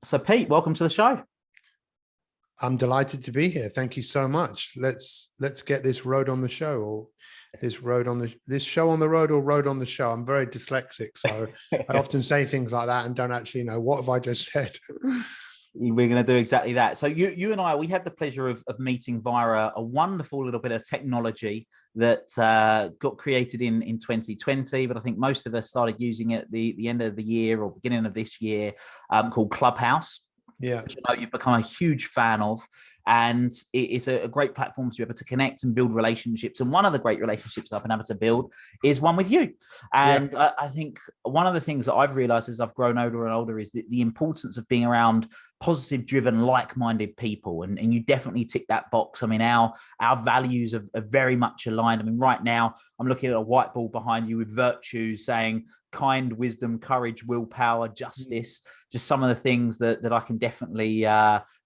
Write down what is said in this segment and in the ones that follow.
So Pete, welcome to the show. I'm delighted to be here. Thank you so much. Let's get this road on the show, or this show on the road, or road on the show. I'm very dyslexic, so I often say things like that and don't actually know what have I just said. We're going to do exactly that. So you and I, we had the pleasure of meeting via a wonderful little bit of technology that got created in 2020, but I think most of us started using it at the end of the year or beginning of this year, called Clubhouse. Yeah, which I know you've become a huge fan of, and it's a great platform to be able to connect and build relationships. And one of the great relationships I've been able to build is one with you. And yeah. I think one of the things that I've realized as I've grown older and older is the importance of being around positive, driven, like-minded people. And you definitely tick that box. I mean, our values are very much aligned. I mean, right now I'm looking at a whiteboard behind you with virtues saying kind, wisdom, courage, willpower, justice, just some of the things that I can definitely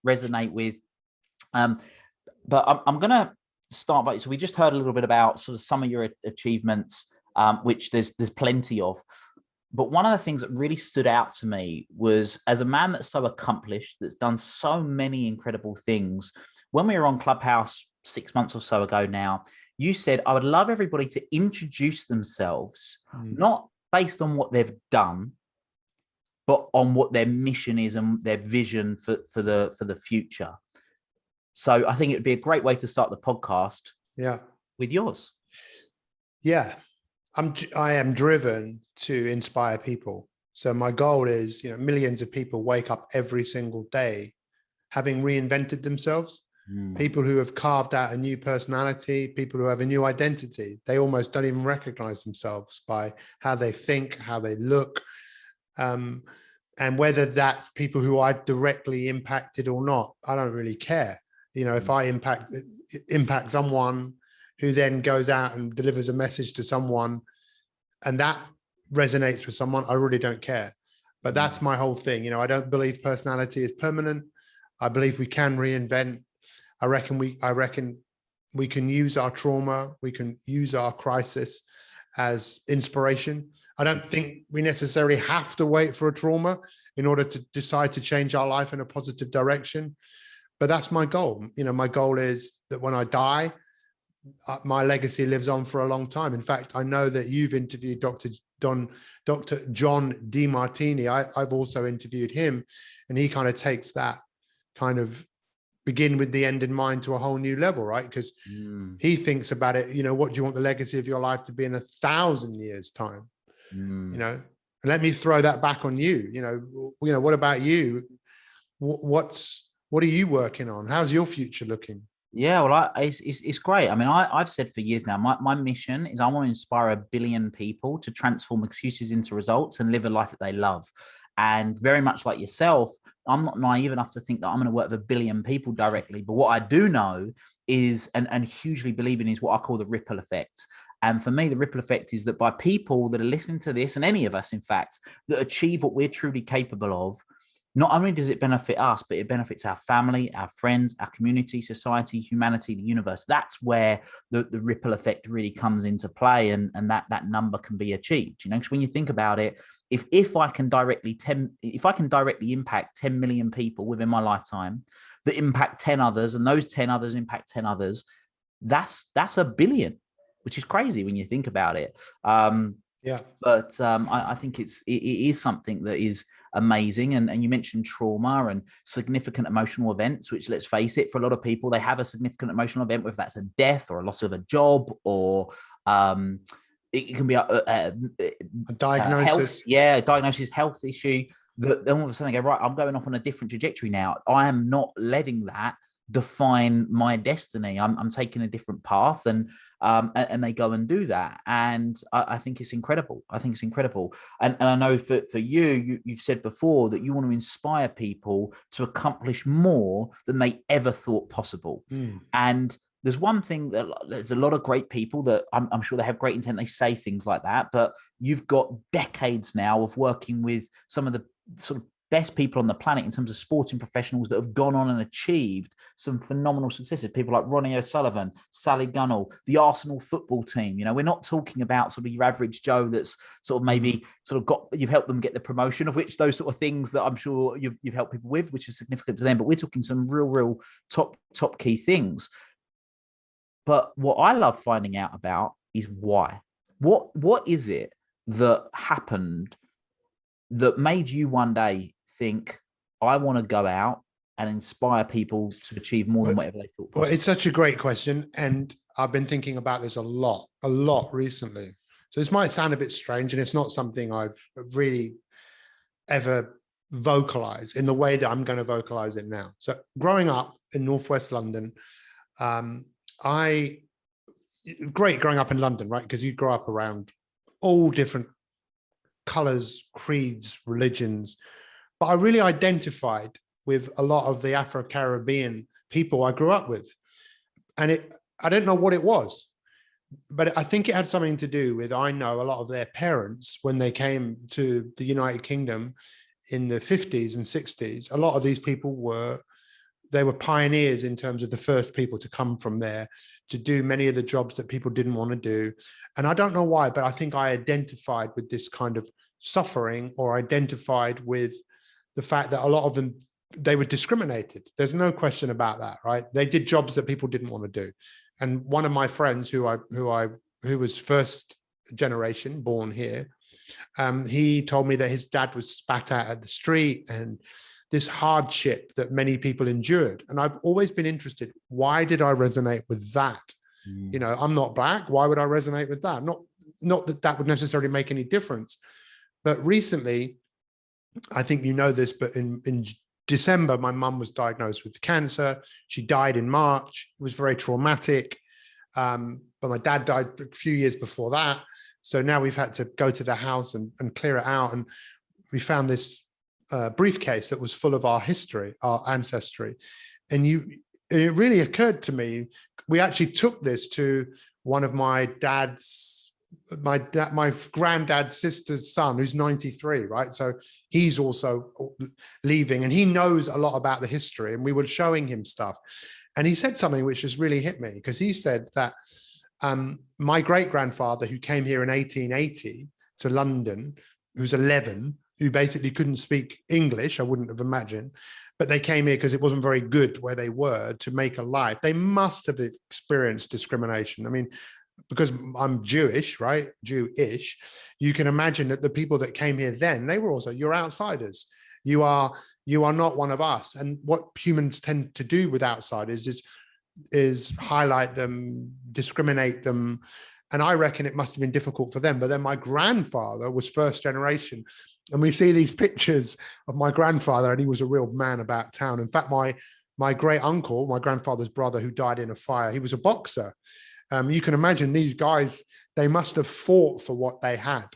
resonate with. But I'm going to start by, so we just heard a little bit about sort of some of your achievements, which there's plenty of. But one of the things that really stood out to me was, as a man that's so accomplished, that's done so many incredible things, when we were on Clubhouse 6 months or so ago now, you said, I would love everybody to introduce themselves, not based on what they've done, but on what their mission is and their vision for the future. So I think it would be a great way to start the podcast. Yeah, with yours. Yeah, I am driven to inspire people. So my goal is, millions of people wake up every single day having reinvented themselves. People who have carved out a new personality, people who have a new identity. They almost don't even recognize themselves by how they think, how they look. And whether that's people who I've directly impacted or not, I don't really care. If I impact someone who then goes out and delivers a message to someone and that resonates with someone, I really don't care. But that's my whole thing. I don't believe personality is permanent. I believe we can reinvent. I reckon we can use our trauma, we can use our crisis as inspiration. I don't think we necessarily have to wait for a trauma in order to decide to change our life in a positive direction. But that's my goal. My goal is that when I die, my legacy lives on for a long time. In fact, I know that you've interviewed Dr. John DeMartini. I've also interviewed him, and he kind of takes that kind of begin with the end in mind to a whole new level, right? Because he thinks about it, what do you want the legacy of your life to be in 1,000 years time? And let me throw that back on you. What about you? What are you working on? How's your future looking? Yeah, well, it's great. I mean, I've said for years now, my mission is I want to inspire 1 billion people to transform excuses into results and live a life that they love. And very much like yourself, I'm not naive enough to think that I'm going to work with 1 billion people directly. But what I do know is, and hugely believe in, is what I call the ripple effect. And for me, the ripple effect is that by people that are listening to this, and any of us, in fact, that achieve what we're truly capable of, not only does it benefit us, but it benefits our family, our friends, our community, society, humanity, the universe. That's where the ripple effect really comes into play, and that number can be achieved. Because when you think about it, if I can directly impact 10 million people within my lifetime, that impact 10 others, and those 10 others impact 10 others, that's 1 billion, which is crazy when you think about it. Yeah. But I think it is something that is amazing. And you mentioned trauma and significant emotional events, which, let's face it, for a lot of people, they have a significant emotional event, whether that's a death or a loss of a job, or it can be a diagnosis. Diagnosis, health issue. Then all of a sudden they go, right, I'm going off on a different trajectory now. I am not letting that define my destiny. I'm taking a different path, and they go and do that. And I think it's incredible. And I know for you've said before that you want to inspire people to accomplish more than they ever thought possible. And there's one thing that there's a lot of great people that I'm sure they have great intent. They say things like that, but you've got decades now of working with some of the sort of best people on the planet in terms of sporting professionals that have gone on and achieved some phenomenal successes. People like Ronnie O'Sullivan, Sally Gunnell, the Arsenal football team. You know, we're not talking about sort of your average Joe that's sort of maybe sort of you've helped them get the promotion, of which those sort of things that I'm sure you've helped people with, which is significant to them. But we're talking some real top key things. But what I love finding out about is why. What is it that happened that made you one day think, I want to go out and inspire people to achieve more than whatever they thought possible? Well, it's such a great question. And I've been thinking about this a lot recently. So this might sound a bit strange, and it's not something I've really ever vocalized in the way that I'm going to vocalize it now. So growing up in Northwest London, great growing up in London, right? Because you grow up around all different colors, creeds, religions. But I really identified with a lot of the Afro-Caribbean people I grew up with. And I don't know what it was, but I think it had something to do with, I know a lot of their parents, when they came to the United Kingdom in the 50s and 60s, a lot of these people were pioneers in terms of the first people to come from there to do many of the jobs that people didn't want to do. And I don't know why, but I think I identified with this kind of suffering, or identified with the fact that a lot of them, they were discriminated. There's no question about that, right? They did jobs that people didn't want to do. And one of my friends who was first generation born here, he told me that his dad was spat at the street, and this hardship that many people endured. And I've always been interested, why did I resonate with that? You know, I'm not black. Why would I resonate with that? Not that that would necessarily make any difference. But recently, I think you know this, but in December, my mum was diagnosed with cancer. She died in March. It was very traumatic. But my dad died a few years before that. So now we've had to go to the house and clear it out. And we found this briefcase that was full of our history, our ancestry. And it really occurred to me, we actually took this to one of my granddad's sister's son, who's 93, right? So he's also leaving, and he knows a lot about the history, and we were showing him stuff. And he said something which just really hit me, because he said that my great-grandfather, who came here in 1880 to London, who's 11, who basically couldn't speak English, I wouldn't have imagined, but they came here because it wasn't very good where they were to make a life. They must have experienced discrimination. I mean, because I'm Jewish, right? Jewish, you can imagine that the people that came here then, they were also, you're outsiders. You are not one of us. And what humans tend to do with outsiders is highlight them, discriminate them. And I reckon it must have been difficult for them. But then my grandfather was first generation. And we see these pictures of my grandfather, and he was a real man about town. In fact, my great uncle, my grandfather's brother, who died in a fire, he was a boxer. You can imagine these guys, they must have fought for what they had.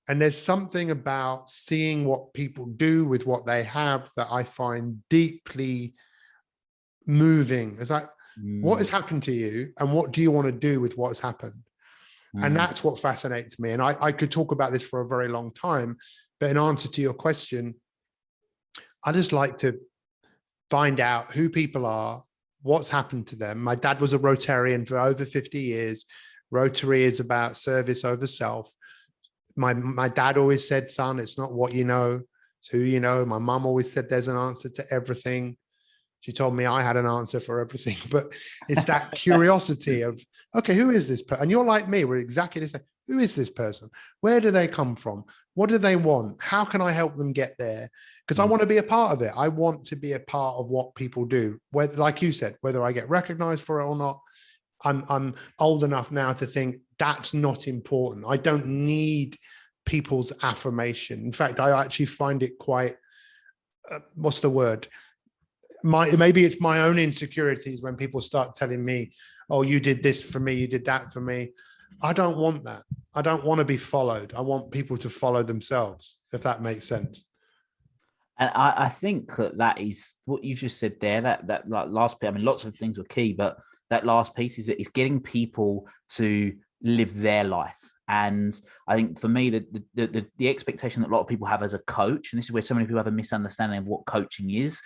And there's something about seeing what people do with what they have that I find deeply moving. It's like, what has happened to you, and what do you want to do with what's happened? And that's what fascinates me. And I could talk about this for a very long time, but in answer to your question, I just like to find out who people are, what's happened to them. My dad was a Rotarian for over 50 years. Rotary is about service over self. My dad always said, son, it's not what you know, it's who you know. My mum always said there's an answer to everything. She told me I had an answer for everything, but it's that curiosity of, okay, who is this person? And you're like me, we're exactly the same. Who is this person? Where do they come from? What do they want? How can I help them get there? Because I want to be a part of it. I want to be a part of what people do. Whether, like you said, whether I get recognized for it or not, I'm old enough now to think that's not important. I don't need people's affirmation. In fact, I actually find it quite, what's the word? Maybe it's my own insecurities when people start telling me, oh, you did this for me, you did that for me. I don't want that. I don't want to be followed. I want people to follow themselves, if that makes sense. And I think that is what you just said there, that like last bit. I mean, lots of things were key, but that last piece is getting people to live their life. And I think for me, the expectation that a lot of people have as a coach, and this is where so many people have a misunderstanding of what coaching is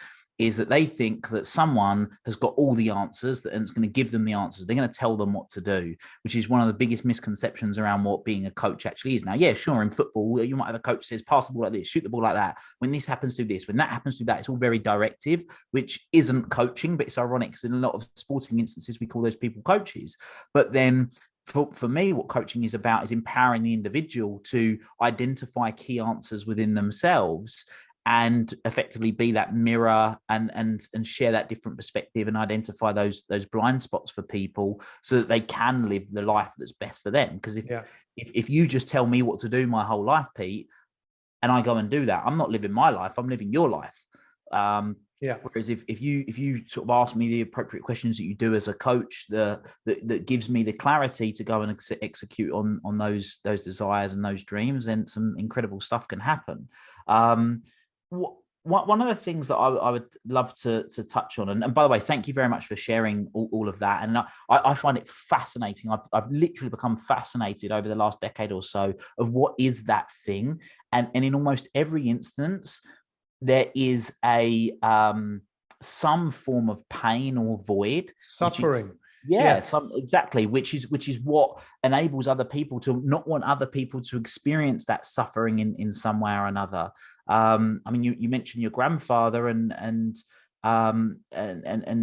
that they think that someone has got all the answers and it's going to give them the answers. They're going to tell them what to do, which is one of the biggest misconceptions around what being a coach actually is. Now, yeah, sure, in football, you might have a coach who says, pass the ball like this, shoot the ball like that. When this happens, do this. When that happens, do that. It's all very directive, which isn't coaching, but it's ironic because in a lot of sporting instances, we call those people coaches. But then for me, what coaching is about is empowering the individual to identify key answers within themselves and effectively be that mirror and share that different perspective and identify those blind spots for people so that they can live the life that's best for them. Because if you just tell me what to do my whole life, Pete, and I go and do that, I'm not living my life, I'm living your life. Whereas if you sort of ask me the appropriate questions that you do as a coach, that gives me the clarity to go and execute on those desires and those dreams, then some incredible stuff can happen. One of the things that I would love to touch on, and by the way, thank you very much for sharing all of that. And I find it fascinating. I've literally become fascinated over the last decade or so of what is that thing. And in almost every instance, there is some form of pain or void, suffering. Exactly, which is what enables other people to not want other people to experience that suffering in some way or another. I mean, you mentioned your grandfather and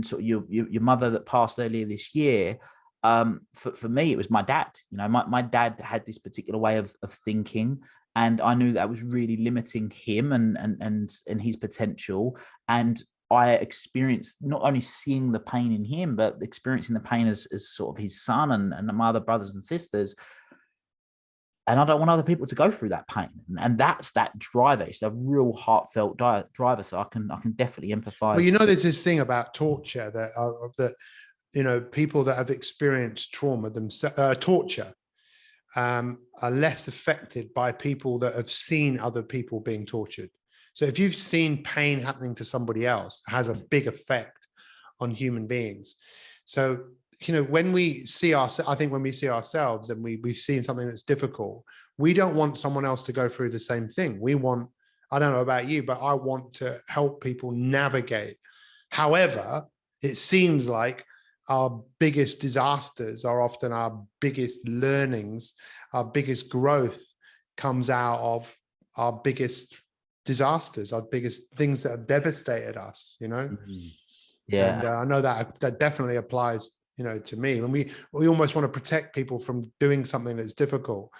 sort of your mother that passed earlier this year. For me, it was my dad. You know, my dad had this particular way of thinking, and I knew that was really limiting him and his potential. And I experienced not only seeing the pain in him, but experiencing the pain as sort of his son and my other brothers and sisters. And I don't want other people to go through that pain. And that's that driver. It's a real heartfelt driver. So I can definitely empathize. Well, you know, there's this thing about torture that you know, people that have experienced trauma themselves, torture, are less affected by people that have seen other people being tortured. So if you've seen pain happening to somebody else, it has a big effect on human beings. So, you know, when we see I think when we see ourselves and we've seen something that's difficult, we don't want someone else to go through the same thing. We want, I don't know about you, but I want to help people navigate. However, it seems like our biggest disasters are often our biggest learnings, our biggest growth comes out of our biggest disasters, our biggest things that have devastated us, you know. And I know that definitely applies, you know, to me. And we almost want to protect people from doing something that's difficult,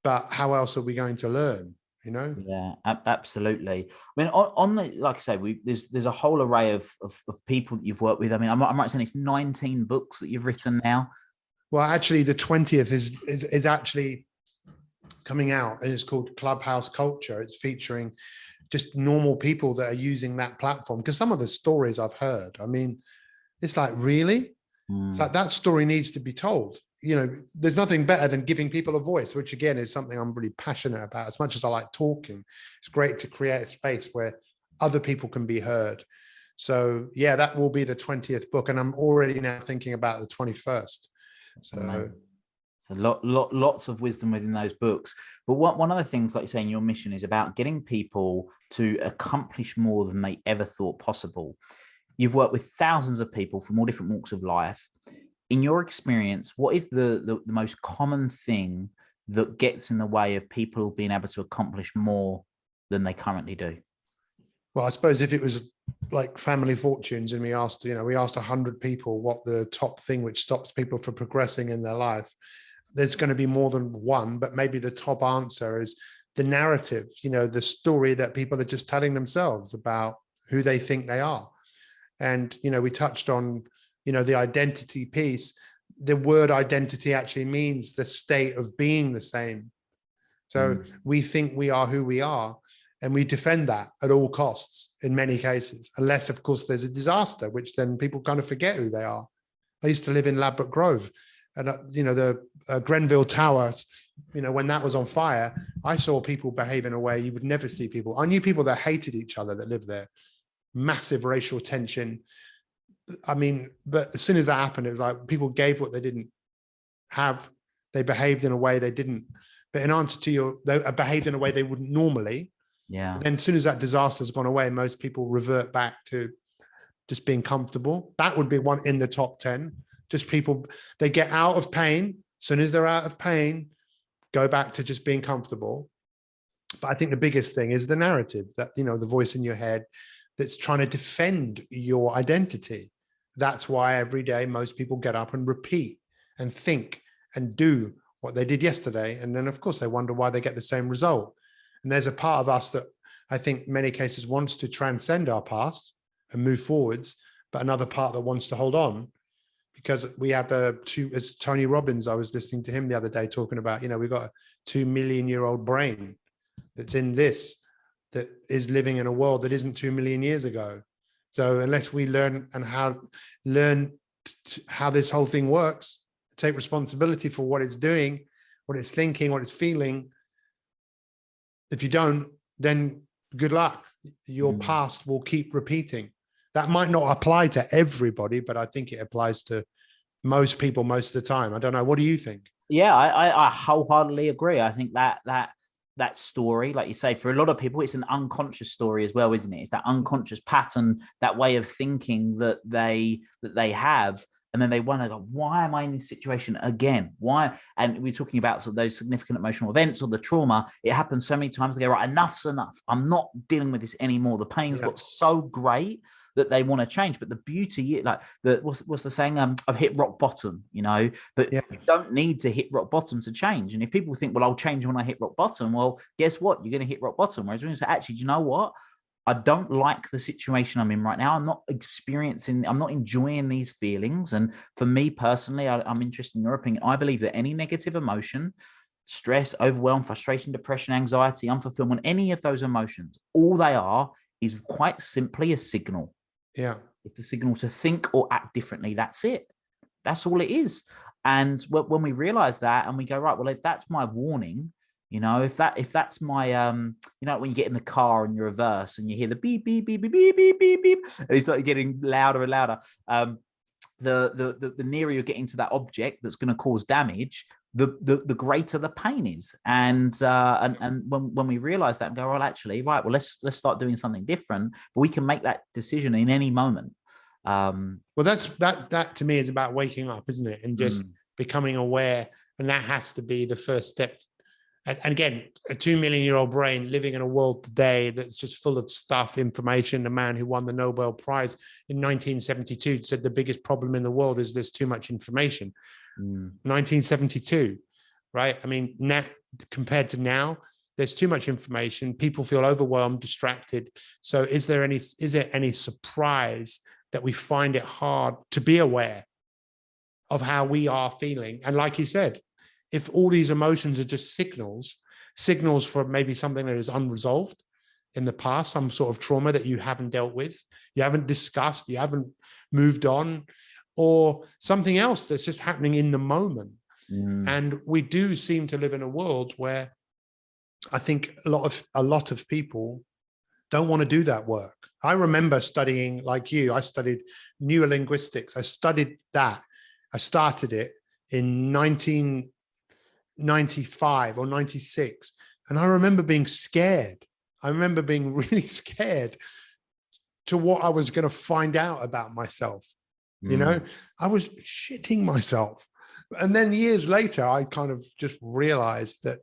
but how else are we going to learn, you know? Yeah, absolutely. I mean, on the, like I say, there's a whole array of people that you've worked with. I mean, I'm right saying it's 19 books that you've written now. Well, actually the 20th is actually coming out, and it's called Clubhouse Culture. It's featuring just normal people that are using that platform, because some of the stories I've heard, I mean, it's like, really? It's like, that story needs to be told. You know, there's nothing better than giving people a voice, which again is something I'm really passionate about. As much as I like talking, it's great to create a space where other people can be heard. So yeah, that will be the 20th book, and I'm already now thinking about the 21st. So lots of wisdom within those books. But one of the things, like you're saying, your mission is about getting people to accomplish more than they ever thought possible. You've worked with thousands of people from all different walks of life. In your experience, what is the most common thing that gets in the way of people being able to accomplish more than they currently do? Well, I suppose if it was like family fortunes and we asked 100 people what the top thing which stops people from progressing in their life, there's going to be more than one, but maybe the top answer is the narrative, you know, the story that people are just telling themselves about who they think they are. And, you know, we touched on, you know, the identity piece. The word identity actually means the state of being the same. So we think we are who we are, and we defend that at all costs in many cases, unless, of course, there's a disaster, which then people kind of forget who they are. I used to live in Ladbroke Grove, and, you know, the Grenville Towers, you know, when that was on fire, I saw people behave in a way you would never see people. I knew people that hated each other that lived there. Massive racial tension. I mean, but as soon as that happened, it was like people gave what they didn't have. they behaved in a way they didn't, but in answer to they behaved in a way they wouldn't normally. Yeah. And then as soon as that disaster has gone away, most people revert back to just being comfortable. That would be one in the top 10. Just people, they get out of pain. As soon as they're out of pain, go back to just being comfortable. But I think the biggest thing is the narrative that, you know, the voice in your head that's trying to defend your identity. That's why every day most people get up and repeat and think and do what they did yesterday. And then, of course, they wonder why they get the same result. And there's a part of us that I think in many cases wants to transcend our past and move forwards, but another part that wants to hold on, because we have as Tony Robbins, I was listening to him the other day talking about, you know, we've got a 2 million-year-old brain that's in this, that is living in a world that isn't 2 million years ago. So unless we learn how this whole thing works, take responsibility for what it's doing, what it's thinking, what it's feeling. If you don't, then good luck. Your past will keep repeating. That might not apply to everybody, but I think it applies to most people most of the time. I don't know. What do you think? Yeah, I wholeheartedly agree. I think that story, like you say, for a lot of people, it's an unconscious story as well, isn't it? It's that unconscious pattern, that way of thinking that they have. And then they wonder, why am I in this situation again? Why? And we're talking about sort of those significant emotional events or the trauma. It happens so many times. They go, right, enough's enough. I'm not dealing with this anymore. The pain's got so great that they want to change. But the beauty, like what's the saying? I've hit rock bottom, you know, but you don't need to hit rock bottom to change. And if people think, well, I'll change when I hit rock bottom, well, guess what? You're going to hit rock bottom. Whereas when you say, actually, do you know what? I don't like the situation I'm in right now. I'm not enjoying these feelings. And for me personally, I'm interested in your opinion. I believe that any negative emotion, stress, overwhelm, frustration, depression, anxiety, unfulfillment, any of those emotions, all they are is quite simply a signal. Yeah. It's a signal to think or act differently. That's it. That's all it is. And when we realize that and we go, right, well, if that's my warning, you know, if that's my, you know, when you get in the car and you reverse and you hear the beep, beep, beep, beep, beep, beep, beep, beep, and it's like getting louder and louder. The nearer you're getting to that object that's going to cause damage, the greater the pain is. And when we realize that and go, well, actually, right, well, let's start doing something different, but we can make that decision in any moment. Well, that to me is about waking up, isn't it? And just becoming aware. And that has to be the first step. And again, a 2 million-year-old brain living in a world today that's just full of stuff, information. The man who won the Nobel Prize in 1972 said the biggest problem in the world is there's too much information. 1972, right? I mean, now compared to now, there's too much information. People feel overwhelmed, distracted. So is there any surprise that we find it hard to be aware of how we are feeling? And like you said, if all these emotions are just signals for maybe something that is unresolved in the past, some sort of trauma that you haven't dealt with, you haven't discussed, you haven't moved on, or something else that's just happening in the moment. And we do seem to live in a world where I think a lot of people don't want to do that work. I remember studying, like you, I studied neurolinguistics. I studied that. I started it in 1995 or 96. And I remember being scared. I remember being really scared to what I was going to find out about myself. You know, I was shitting myself. And then years later, I kind of just realized that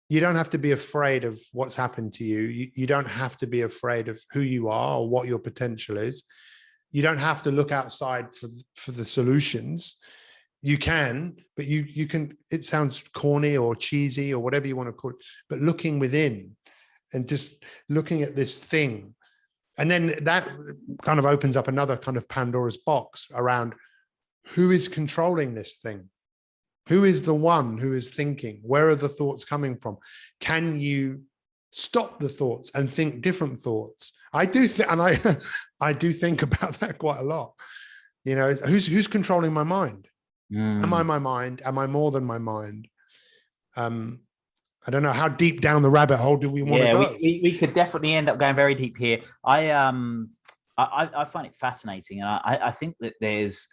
you don't have to be afraid of what's happened to you. You don't have to be afraid of who you are or what your potential is. You don't have to look outside for the solutions. You can, but you can, it sounds corny or cheesy or whatever you want to call it, but looking within and just looking at this thing. And then that kind of opens up another kind of Pandora's box around who is controlling this thing? Who is the one who is thinking? Where are the thoughts coming from? Can you stop the thoughts and think different thoughts? I do think, and I do think about that quite a lot. You know, who's controlling my mind? Am I my mind? Am I more than my mind? I don't know, how deep down the rabbit hole do we want to go? We could definitely end up going very deep here. I find it fascinating, and I think that there's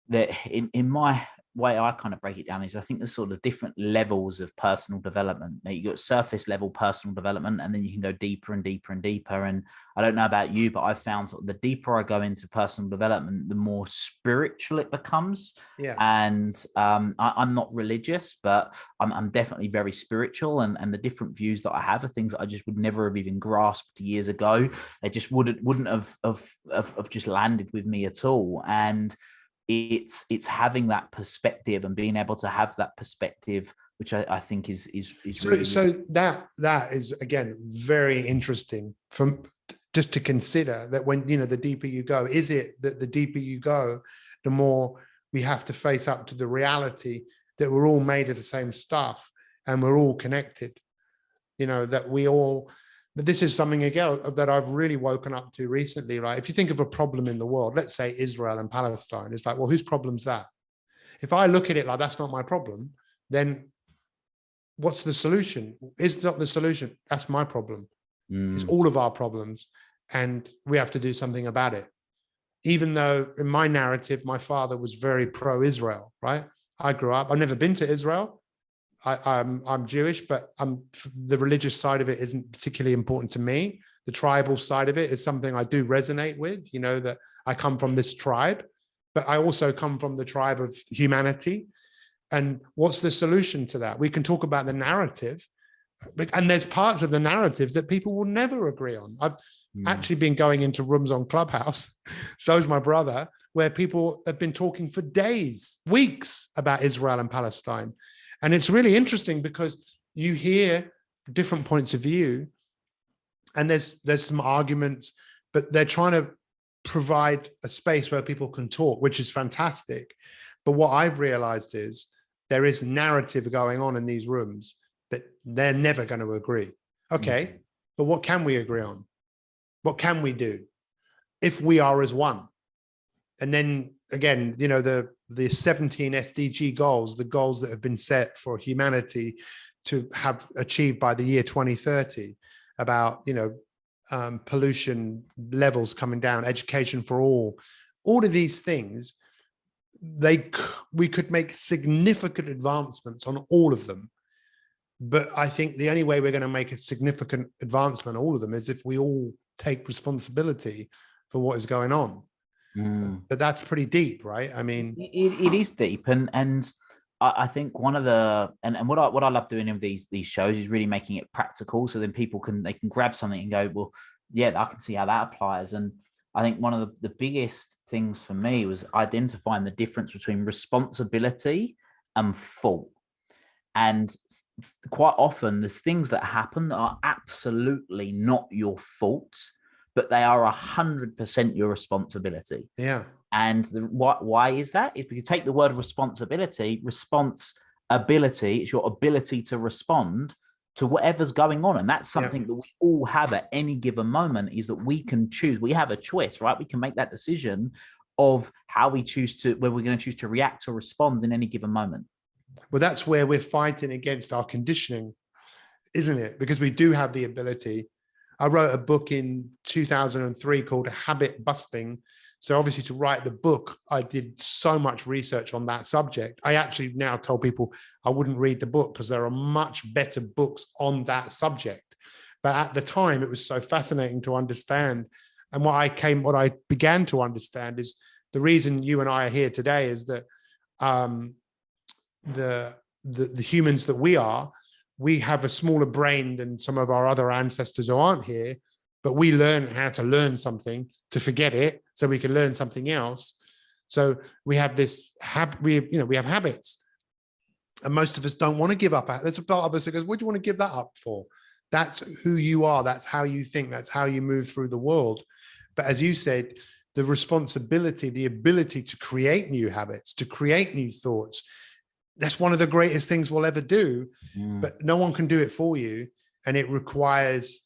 that in my way I kind of break it down is I think there's sort of different levels of personal development. Now, you got surface level personal development, and then you can go deeper and deeper and deeper. And I don't know about you, but I've found sort of the deeper I go into personal development, the more spiritual it becomes. Yeah. And I'm not religious, but I'm definitely very spiritual. And the different views that I have are things that I just would never have even grasped years ago. They just wouldn't have just landed with me at all. And it's having that perspective and being able to have that perspective, which I think is really. So that is, again, very interesting from just to consider that when, the deeper you go, is it that the deeper you go, the more we have to face up to the reality that we're all made of the same stuff and we're all connected, that we all. But this is something, again, that I've really woken up to recently, right? If you think of a problem in the world, let's say Israel and Palestine, it's like, well, whose problem's that? If I look at it like that's not my problem, then what's the solution? It's not the solution. That's my problem. It's all of our problems. And we have to do something about it. Even though in my narrative, my father was very pro-Israel, right? I grew up, I've never been to Israel. I'm Jewish, but the religious side of it isn't particularly important to me. The tribal side of it is something I do resonate with, that I come from this tribe, but I also come from the tribe of humanity. And what's the solution to that? We can talk about the narrative, and there's parts of the narrative that people will never agree on. I've actually been going into rooms on Clubhouse, so is my brother, where people have been talking for days, weeks about Israel and Palestine. And it's really interesting because you hear different points of view, and there's some arguments, but they're trying to provide a space where people can talk, which is fantastic. But what I've realized is there is narrative going on in these rooms that they're never going to agree. Okay, but what can we agree on? What can we do if we are as one? And then again, the 17 SDG goals, the goals that have been set for humanity to have achieved by the year 2030, about, pollution levels coming down, education for all of these things, we could make significant advancements on all of them. But I think the only way we're going to make a significant advancement on all of them is if we all take responsibility for what is going on. But that's pretty deep, right? I mean, it is deep, and I think one of the and what I love doing in these shows is really making it practical, so then people can grab something and go, well, yeah, I can see how that applies. And I think one of the biggest things for me was identifying the difference between responsibility and fault. And quite often there's things that happen that are absolutely not your fault, but they are 100% your responsibility. Yeah. And why is that? Is because take the word responsibility, responsibility, it's your ability to respond to whatever's going on. And that's something that we all have at any given moment, is that we can choose. We have a choice, right? We can make that decision of how we choose to, where we're going to choose to react or respond in any given moment. Well, that's where we're fighting against our conditioning, isn't it? Because we do have the ability. I wrote a book in 2003 called Habit Busting. So obviously to write the book, I did so much research on that subject. I actually now tell people I wouldn't read the book because there are much better books on that subject. But at the time, it was so fascinating to understand. And what I began to understand is the reason you and I are here today is that the humans that we have a smaller brain than some of our other ancestors who aren't here, but we learn how to learn something to forget it so we can learn something else. So we have this we have habits, and most of us don't want to give up. There's a part of us that goes, what do you want to give that up for? That's who you are. That's how you think. That's how you move through the world. But as you said, the responsibility, the ability to create new habits, to create new thoughts, that's one of the greatest things we'll ever do. But no one can do it for you. And it requires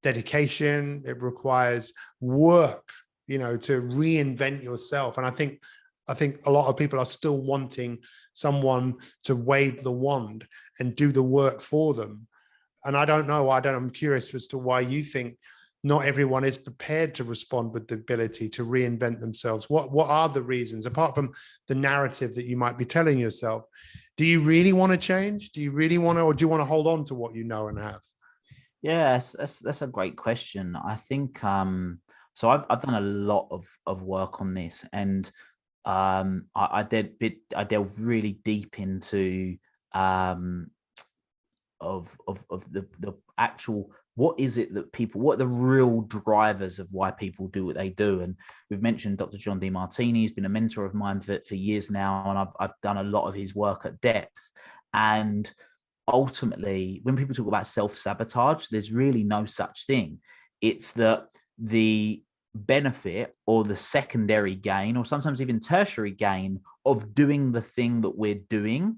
dedication. It requires work, to reinvent yourself. And I think a lot of people are still wanting someone to wave the wand and do the work for them. And I don't know. I'm curious as to why you think not everyone is prepared to respond with the ability to reinvent themselves. What are the reasons, apart from the narrative that you might be telling yourself? Do you really want to change? Do you really want to, or do you want to hold on to what you know and have? Yes, that's a great question. I think so I've done a lot of work on this, and I delved really deep into of the actual, what is it that people, what are the real drivers of why people do what they do. And we've mentioned Dr. John Demartini. He's been a mentor of mine for years now, and I've done a lot of his work at depth. And ultimately, when people talk about self-sabotage, there's really no such thing. It's that the benefit or the secondary gain, or sometimes even tertiary gain, of doing the thing that we're doing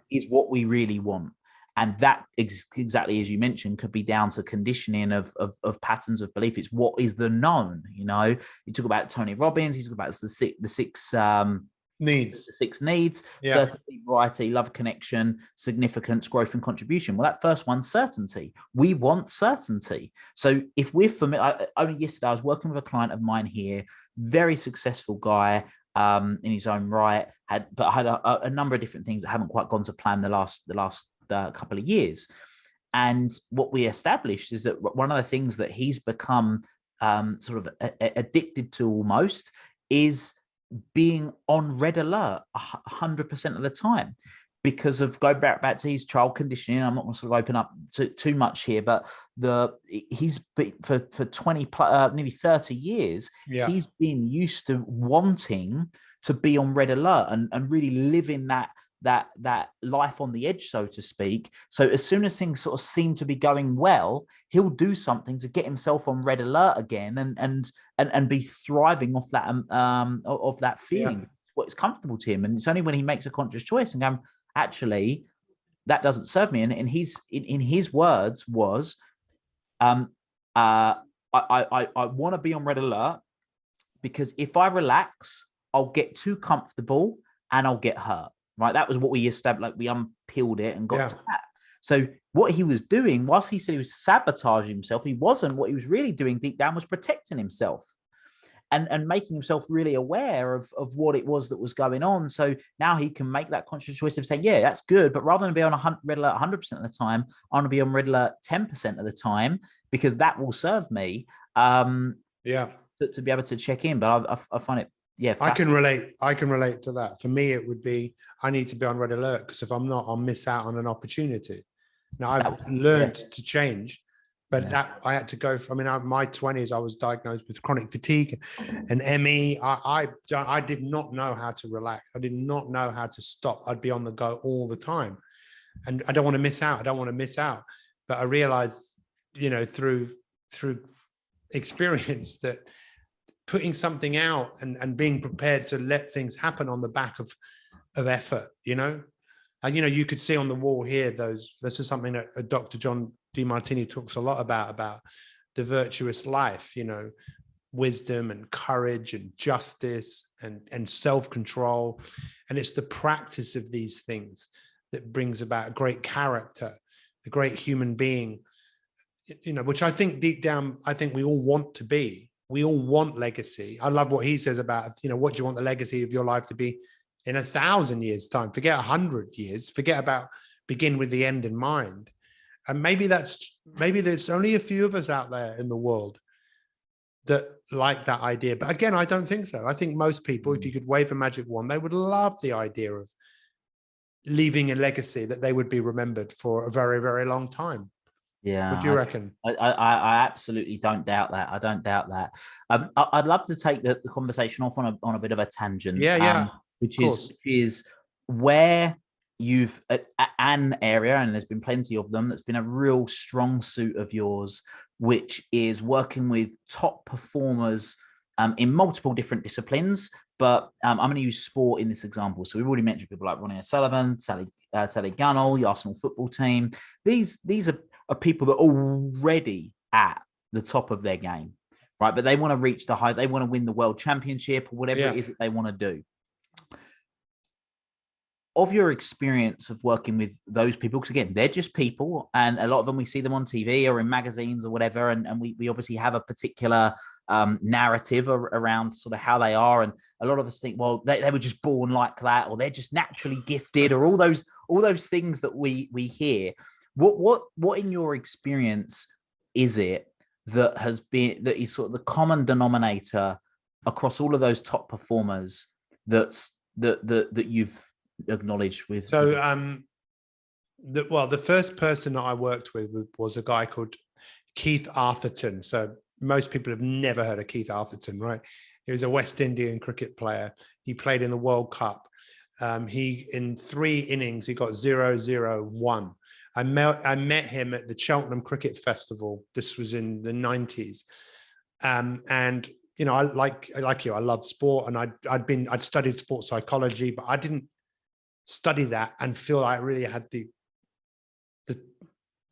is what we really want. And that exactly as you mentioned could be down to conditioning of patterns of belief. It's what is the known. You know, you talk about Tony Robbins, you talk about the six needs: certainty, variety, love, connection, significance, growth, and contribution. Well, that first one's certainty. We want certainty. So if we're familiar, only yesterday I was working with a client of mine here, very successful guy in his own right, had a number of different things that haven't quite gone to plan the last couple of years. And what we established is that one of the things that he's become sort of addicted to almost is being on red alert 100% of the time, because of, go back to his child conditioning. I'm not going to sort of open up too much here, but he's for 20 nearly 30 years, he's been used to wanting to be on red alert and really living that life on the edge, so to speak. So as soon as things sort of seem to be going well, he'll do something to get himself on red alert again and be thriving off that feeling. What's comfortable to him. And it's only when he makes a conscious choice and going, actually, that doesn't serve me. And in his words was, I want to be on red alert, because if I relax, I'll get too comfortable and I'll get hurt. Right. That was what we established, like we unpeeled it and got to that. So what he was doing, whilst he said he was sabotaging himself, he wasn't. What he was really doing deep down was protecting himself and making himself really aware of what it was that was going on. So now he can make that conscious choice of saying, yeah, that's good. But rather than be on a red alert 100% of the time, I want to be on red alert 10% of the time, because that will serve me to be able to check in. But I find it, I can relate to that. For me, it would be, I need to be on red alert, because if I'm not, I'll miss out on an opportunity. Now I've learned to change, but that I had to go for, my 20s, I was diagnosed with chronic fatigue and ME. I did not know how to relax. I did not know how to stop. I'd be on the go all the time, and I don't want to miss out. But I realized, through experience, that putting something out and being prepared to let things happen on the back of effort, and you could see on the wall here, this is something that Dr. John Demartini talks a lot about the virtuous life, wisdom and courage and justice and self-control. And it's the practice of these things that brings about great character, a great human being, which I think deep down, I think we all want to be. We all want legacy. I love what he says about, what do you want the legacy of your life to be in 1,000 years' time? Forget 100 years. Forget about, begin with the end in mind. And maybe there's only a few of us out there in the world that like that idea. But again, I don't think so. I think most people, if you could wave a magic wand, they would love the idea of leaving a legacy that they would be remembered for a very, very long time. Yeah. What do you reckon? I absolutely don't doubt that. I don't doubt that. I'd love to take the conversation off on a bit of a tangent. Which is where you've an area, and there's been plenty of them, that's been a real strong suit of yours, which is working with top performers in multiple different disciplines. But I'm going to use sport in this example. So we've already mentioned people like Ronnie O'Sullivan, Sally Gunnell, the Arsenal football team. These are people that are already at the top of their game, right? But they want to reach the high. They want to win the world championship or whatever it is that they want to do. of your experience of working with those people, because again, they're just people, and a lot of them, we see them on TV or in magazines or whatever, and we obviously have a particular narrative around sort of how they are, and a lot of us think, well, they were just born like that, or they're just naturally gifted, or all those things that we hear. What in your experience is it that is sort of the common denominator across all of those top performers that you've acknowledged with? So the first person that I worked with was a guy called Keith Arthurton. So most people have never heard of Keith Arthurton, right? He was a West Indian cricket player. He played in the World Cup. In 3 innings, he got 0-0-1. I met him at the Cheltenham Cricket Festival. This was in the 90s. And you know, I like you, I loved sport, and I'd studied sports psychology, but I didn't study that and feel like I really had the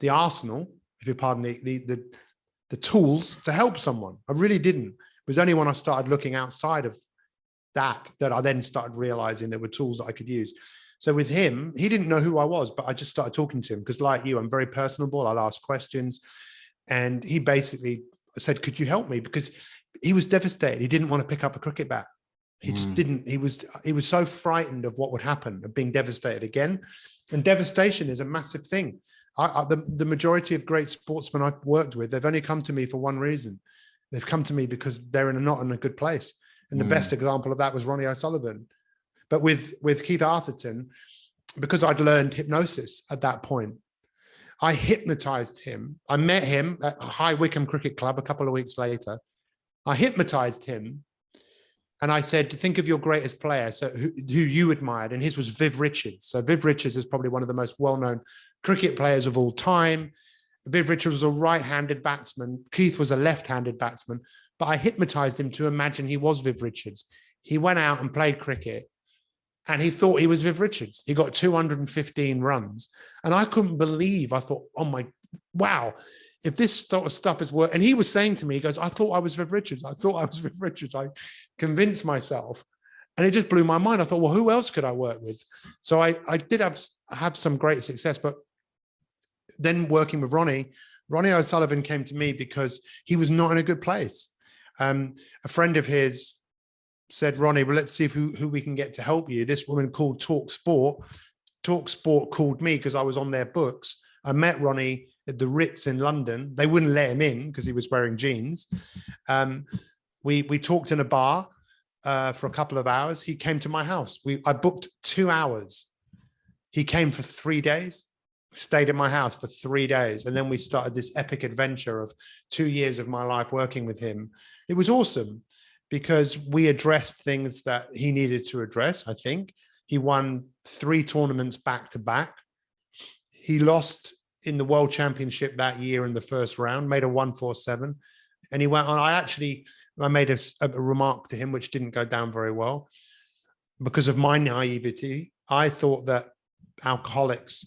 arsenal, if you pardon the tools to help someone. I really didn't. It was only when I started looking outside of that I then started realizing there were tools that I could use. So with him, he didn't know who I was, but I just started talking to him because, like you, I'm very personable. I'll ask questions. And he basically said, could you help me? Because he was devastated. He didn't want to pick up a cricket bat. He just didn't. He was so frightened of what would happen, of being devastated again. And devastation is a massive thing. The majority of great sportsmen I've worked with, they've only come to me for one reason. They've come to me because they're not in a good place. And the best example of that was Ronnie O'Sullivan. But with Keith Arthurton, because I'd learned hypnosis at that point, I hypnotized him. I met him at High Wycombe Cricket Club a couple of weeks later. I hypnotized him. And I said, think of your greatest player, so who you admired. And his was Viv Richards. So Viv Richards is probably one of the most well-known cricket players of all time. Viv Richards was a right-handed batsman. Keith was a left-handed batsman. But I hypnotized him to imagine he was Viv Richards. He went out and played cricket, and he thought he was Viv Richards. He got 215 runs. And I couldn't believe, I thought, oh my, wow. If this sort of stuff is work, and he was saying to me, he goes, I thought I was Viv Richards. I thought I was Viv Richards. I convinced myself, and it just blew my mind. I thought, well, who else could I work with? So I did have some great success, but then working with Ronnie O'Sullivan came to me because he was not in a good place. A friend of his said, Ronnie, well, let's see who we can get to help you. This woman called Talk Sport called me because I was on their books. I met Ronnie at the Ritz in London. They wouldn't let him in because he was wearing jeans. We talked in a bar for a couple of hours. He came to my house. I booked 2 hours. He came for 3 days, stayed in my house for 3 days. And then we started this epic adventure of 2 years of my life working with him. It was awesome because we addressed things that he needed to address, I think. He won 3 tournaments back to back. He lost in the World Championship that year in the first round, made a 147. And he went on. I made a remark to him, which didn't go down very well because of my naivety. I thought that alcoholics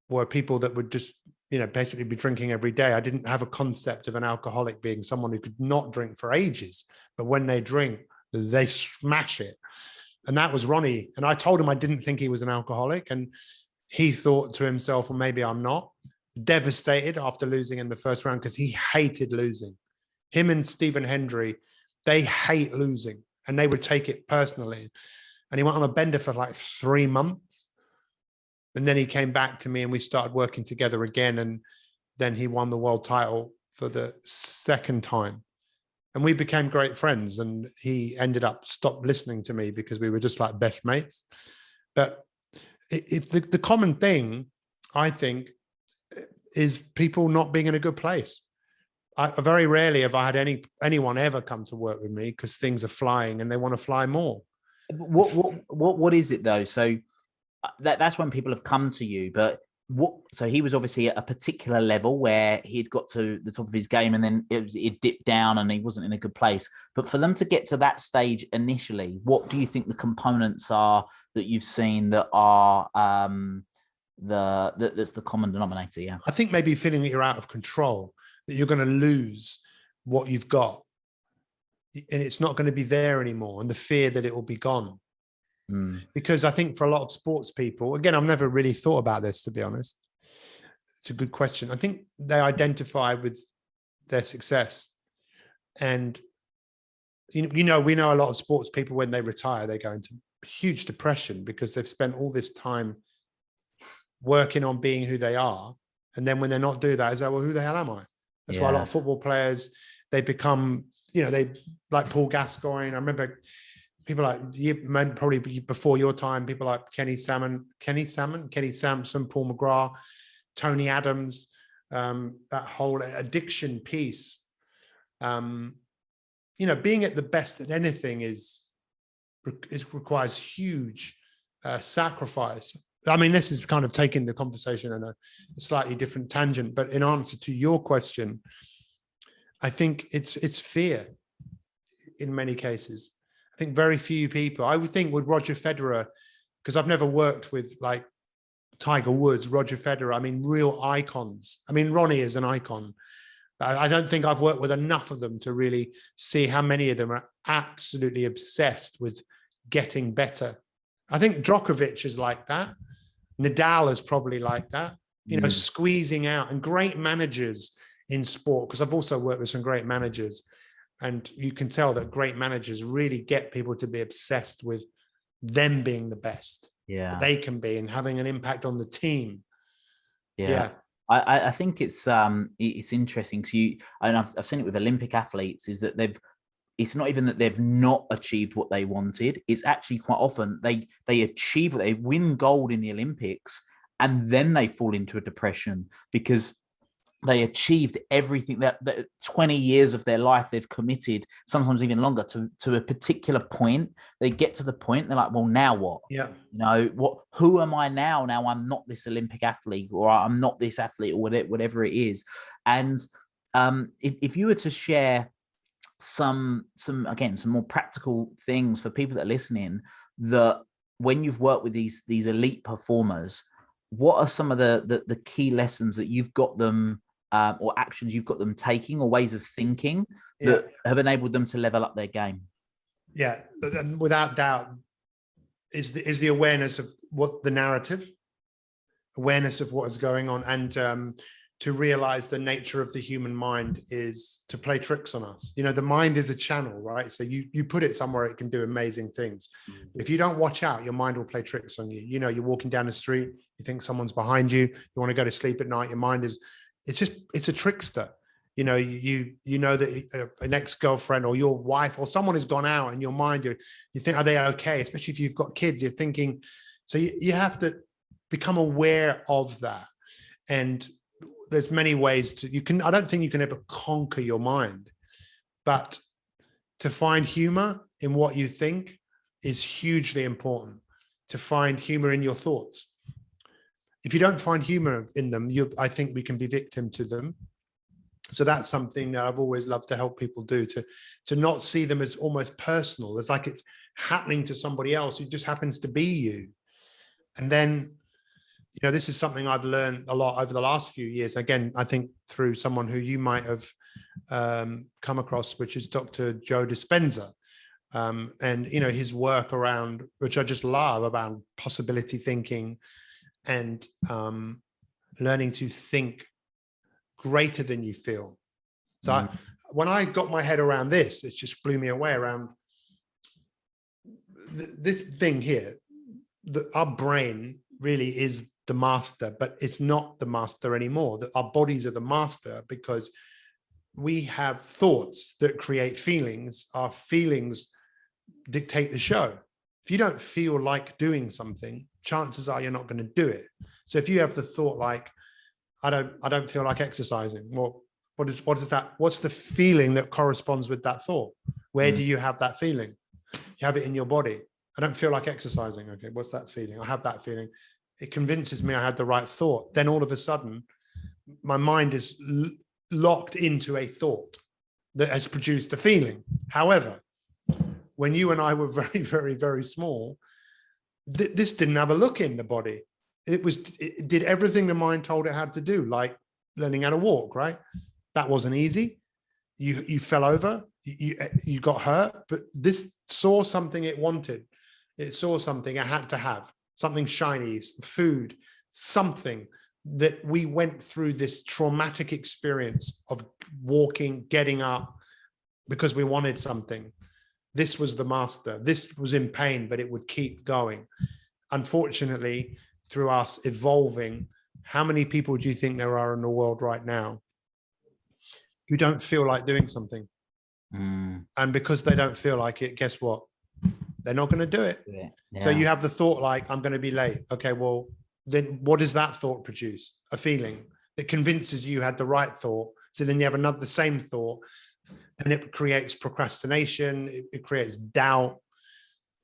were people that would just, basically be drinking every day. I didn't have a concept of an alcoholic being someone who could not drink for ages, but when they drink, they smash it. And that was Ronnie. And I told him I didn't think he was an alcoholic. And he thought to himself, well, maybe I'm not. Devastated after losing in the first round because he hated losing. Him and Stephen Hendry, they hate losing and they would take it personally. And he went on a bender for like 3 months. And then he came back to me and we started working together again. And then he won the world title for the 2nd time. And we became great friends. And he ended up stopped listening to me because we were just like best mates. But it's the common thing, I think, is people not being in a good place. I very rarely have I had anyone ever come to work with me because things are flying and they want to fly more. What is it though? So that's when people have come to you, but so he was obviously at a particular level where he'd got to the top of his game and then it dipped down and he wasn't in a good place. But for them to get to that stage initially, what do you think the components are that you've seen that are that's the common denominator? Yeah, I think maybe feeling that you're out of control, that you're going to lose what you've got and it's not going to be there anymore, and the fear that it will be gone. Because I think for a lot of sports people, again, I've never really thought about this, to be honest. It's a good question. I think they identify with their success. And, we know a lot of sports people, when they retire, they go into huge depression because they've spent all this time working on being who they are. And then when they're not doing that, it's like, well, who the hell am I? That's why a lot of football players, they become, they like Paul Gascoigne. I remember people like, probably before your time, people like Kenny Sampson, Paul McGrath, Tony Adams, that whole addiction piece. Being at the best at anything requires huge sacrifice. I mean, this is kind of taking the conversation in a slightly different tangent, but in answer to your question, I think it's fear in many cases. I think very few people, I would think with Roger Federer, because I've never worked with like Tiger Woods, Roger Federer, I mean, real icons. I mean, Ronnie is an icon. I don't think I've worked with enough of them to really see how many of them are absolutely obsessed with getting better. I think Djokovic is like that. Nadal is probably like that, squeezing out, and great managers in sport, because I've also worked with some great managers, and you can tell that great managers really get people to be obsessed with them being the best they can be and having an impact on the team. I think it's interesting because I've seen it with Olympic athletes, is that it's not even that they've not achieved what they wanted. It's actually quite often they achieve, they win gold in the Olympics, and then they fall into a depression because they achieved everything that 20 years of their life they've committed, sometimes even longer, to a particular point. They get to the point, they're like, well, now what? Yeah. Who am I now? Now I'm not this Olympic athlete, or I'm not this athlete, or whatever it is. And if you were to share some more practical things for people that are listening, that when you've worked with these elite performers, what are some of the key lessons that you've got them, or actions you've got them taking, or ways of thinking that have enabled them to level up their game? Yeah, and without doubt is the awareness of what the narrative, awareness of what is going on, and to realize the nature of the human mind is to play tricks on us. The mind is a channel, right? So you put it somewhere, it can do amazing things. If you don't watch out, your mind will play tricks on you. You're walking down the street, you think someone's behind you, you want to go to sleep at night, your mind it's a trickster. You know that an ex-girlfriend or your wife or someone has gone out, and your mind, you think, are they okay? Especially if you've got kids, you're thinking, so you have to become aware of that. And there's many ways I don't think you can ever conquer your mind, but to find humor in what you think is hugely important. To find humor in your thoughts. If you don't find humor in them, I think we can be victim to them. So that's something that I've always loved to help people do, to not see them as almost personal, as like it's happening to somebody else who just happens to be you. And then, this is something I've learned a lot over the last few years. Again, I think through someone who you might have come across, which is Dr. Joe Dispenza. And, his work around, which I just love, about possibility thinking and learning to think greater than you feel. So when I got my head around this, it just blew me away around this thing here. Our brain really is the master, but it's not the master anymore. That our bodies are the master, because we have thoughts that create feelings. Our feelings dictate the show. If you don't feel like doing something, chances are you're not going to do it. So if you have the thought like, I don't feel like exercising, well, what is that? What's the feeling that corresponds with that thought? Where do you have that feeling? You have it in your body. I don't feel like exercising. Okay, what's that feeling? I have that feeling. It convinces me I had the right thought. Then all of a sudden, my mind is locked into a thought that has produced a feeling. However, when you and I were very, very, very small, this didn't have a look in the body. It did everything the mind told it had to do, like learning how to walk, right? That wasn't easy. You fell over, you got hurt, but this saw something it wanted. It saw something it had to have, something shiny, food, something that we went through this traumatic experience of walking, getting up because we wanted something. This was the master. This was in pain, but it would keep going. Unfortunately, through us evolving, how many people do you think there are in the world right now who don't feel like doing something? And because they don't feel like it, guess what? They're not going to do it. Yeah. So you have the thought like, I'm going to be late. Okay, well, then what does that thought produce? A feeling that convinces you had the right thought. So then you have another, the same thought, and it creates procrastination. It creates doubt.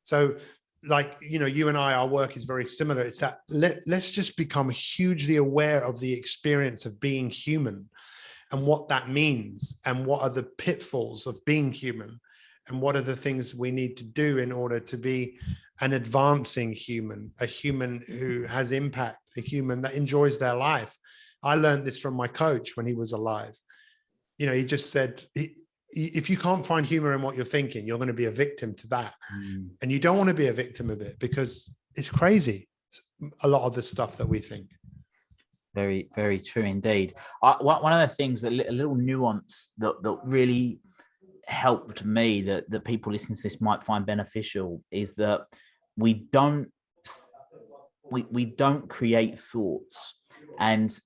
So like, you and I, our work is very similar. It's that let's just become hugely aware of the experience of being human and what that means, and what are the pitfalls of being human, and what are the things we need to do in order to be an advancing human, a human who has impact, a human that enjoys their life. I learned this from my coach when he was alive. He just said, if you can't find humor in what you're thinking, you're going to be a victim to that. And you don't want to be a victim of it, because it's crazy, a lot of the stuff that we think. Very, very true indeed. One of the things, a little nuance that really helped me, that people listening to this might find beneficial, is that we don't create thoughts. And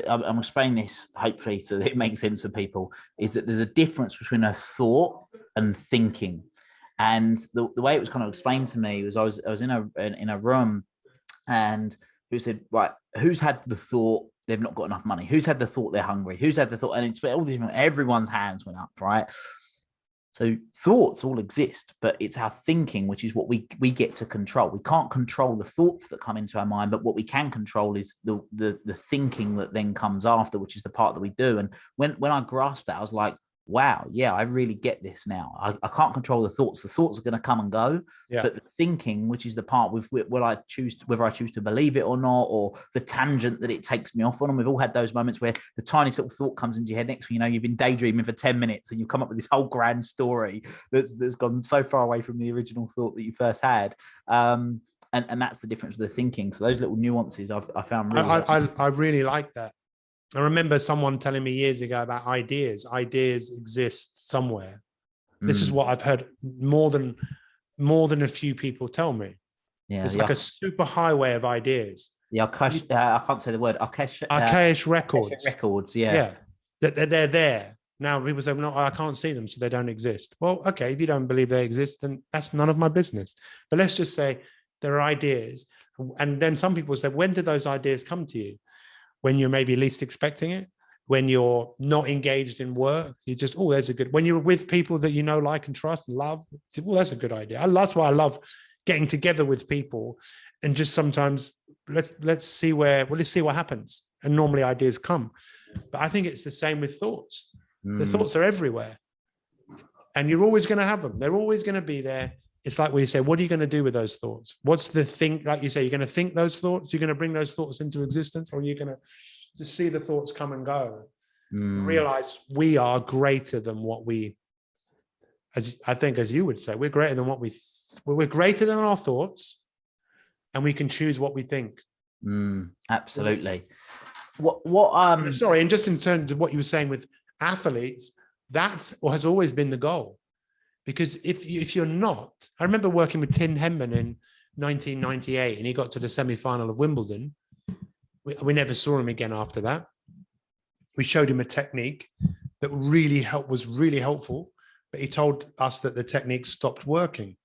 I'm explaining this hopefully so that it makes sense for people, is that there's a difference between a thought and thinking. And the way it was kind of explained to me was I was in a room, and who said, right, who's had the thought they've not got enough money? Who's had the thought they're hungry? Who's had the thought? And it's all these, everyone's hands went up, right? So thoughts all exist, but it's our thinking, which is what we get to control. We can't control the thoughts that come into our mind, but what we can control is the thinking that then comes after, which is the part that we do. And when I grasped that, I was like, wow, yeah, I really get this now. I can't control the thoughts. The thoughts are going to come and go, but the thinking, which is the part with whether I choose to believe it or not, or the tangent that it takes me off on. And we've all had those moments where the tiniest little thought comes into your head. Next thing you know, you've been daydreaming for 10 minutes and you've come up with this whole grand story that's gone so far away from the original thought that you first had. And that's the difference with the thinking. So those little nuances I found really I really like that. I remember someone telling me years ago about ideas. Ideas exist somewhere. This is what I've heard more than a few people tell me. Yeah, it's like a super highway of ideas. I can't say the word. Archaic records. Records, yeah. They're there. Now people say, no, I can't see them, so they don't exist. Well, okay, if you don't believe they exist, then that's none of my business. But let's just say there are ideas. And then some people say, when do those ideas come to you? When you're maybe least expecting it, when you're not engaged in work, you just, oh, there's a good, when you're with people that you know, like and trust and love, well, that's a good idea. That's why I love getting together with people, and just sometimes let's see what happens. And normally ideas come. But I think it's the same with thoughts. The thoughts are everywhere, and you're always going to have them. They're always going to be there. It's like we say, what are you going to do with those thoughts? What's the thing? Like you say, you're going to think those thoughts, you're going to bring those thoughts into existence, or you're going to just see the thoughts come and go. Realize we are greater than what we, as you would say, we're greater than we're greater than our thoughts, and we can choose what we think. Absolutely. Sorry, and just in terms of what you were saying with athletes, that has always been the goal. Because if you're not, I remember working with Tim Henman in 1998, and he got to the semi-final of Wimbledon. We never saw him again after that. We showed him a technique that was really helpful, but he told us that the technique stopped working.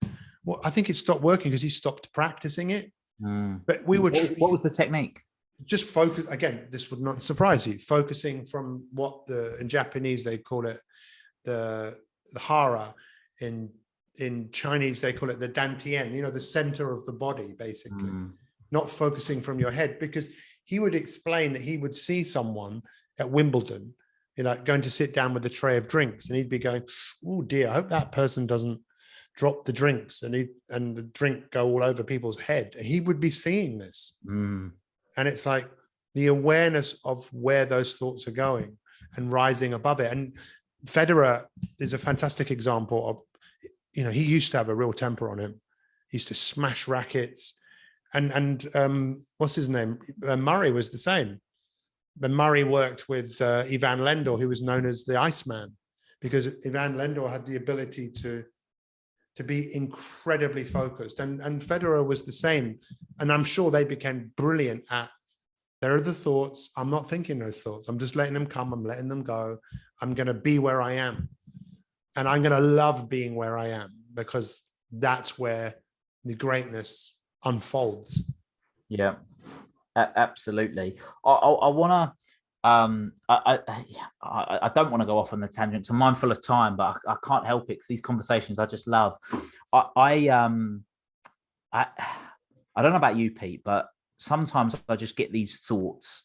Well, I think it stopped working because he stopped practicing it. But we would. What was the technique? Just focus. Again, this would not surprise you. Focusing from what in Japanese they call it the hara. In Chinese, they call it the dantian, the center of the body, basically, not focusing from your head. Because he would explain that he would see someone at Wimbledon, going to sit down with a tray of drinks, and he'd be going, oh dear, I hope that person doesn't drop the drinks and the drink go all over people's head. And he would be seeing this. And it's like the awareness of where those thoughts are going and rising above it. And Federer is a fantastic example of, he used to have a real temper on him. He used to smash rackets. And what's his name? Murray was the same. But Murray worked with Ivan Lendl, who was known as the Iceman, because Ivan Lendl had the ability to be incredibly focused. And Federer was the same. And I'm sure they became brilliant at, there are the thoughts. I'm not thinking those thoughts. I'm just letting them come. I'm letting them go. I'm going to be where I am. And I'm going to love being where I am, because that's where the greatness unfolds. Yeah, absolutely. I want to, I don't want to go off on the tangent. I'm mindful of time, but I can't help it, because these conversations I just love. I don't know about you, Pete, but sometimes I just get these thoughts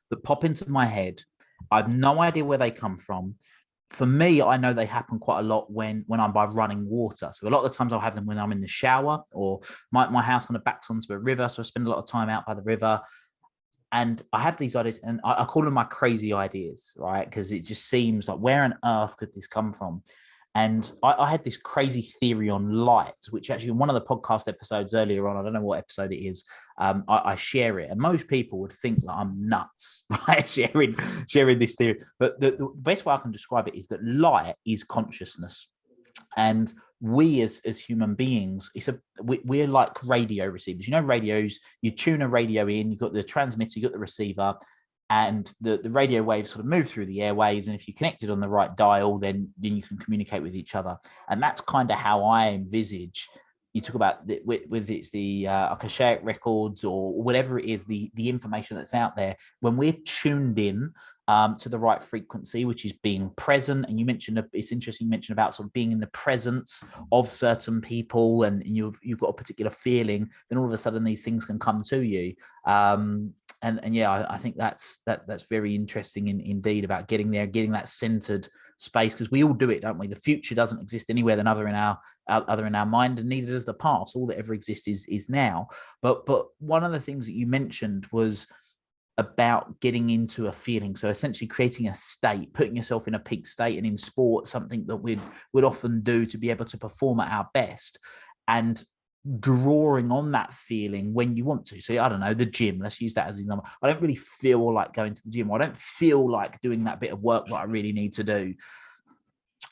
that pop into my head. I have no idea where they come from. For me, I know they happen quite a lot when I'm by running water. So a lot of the times I'll have them when I'm in the shower, or my house kind of backs onto a river. So I spend a lot of time out by the river. And I have these ideas, and I call them my crazy ideas, right? Because it just seems like, where on earth could this come from? And I had this crazy theory on light, which actually in one of the podcast episodes earlier on, I don't know what episode it is, I share it. And most people would think that I'm nuts, right? sharing this theory. But the best way I can describe it is that light is consciousness. And we as human beings, we're like radio receivers. You know, radios, you tune a radio in, you've got the transmitter, you've got the receiver, and the radio waves sort of move through the airways. And if you connect it on the right dial, then you can communicate with each other. And that's kind of how I envisage. You talk about with it's the akashic records or whatever it is, the information that's out there. When we're tuned in to the right frequency, which is being present. And you mentioned, it's interesting you mentioned about sort of being in the presence of certain people, and you've got a particular feeling, then all of a sudden these things can come to you. And yeah, I think that's very interesting indeed, about getting there, getting that centered space, because we all do it, don't we? The future doesn't exist anywhere than other in our mind, and neither does the past. All that ever exists is now. But one of the things that you mentioned was about getting into a feeling. So essentially creating a state, putting yourself in a peak state, and in sport, something that we'd often do to be able to perform at our best, and drawing on that feeling when you want to. So I don't know, the gym, let's use that as an example. I don't really feel like going to the gym. I don't feel like doing that bit of work that I really need to do.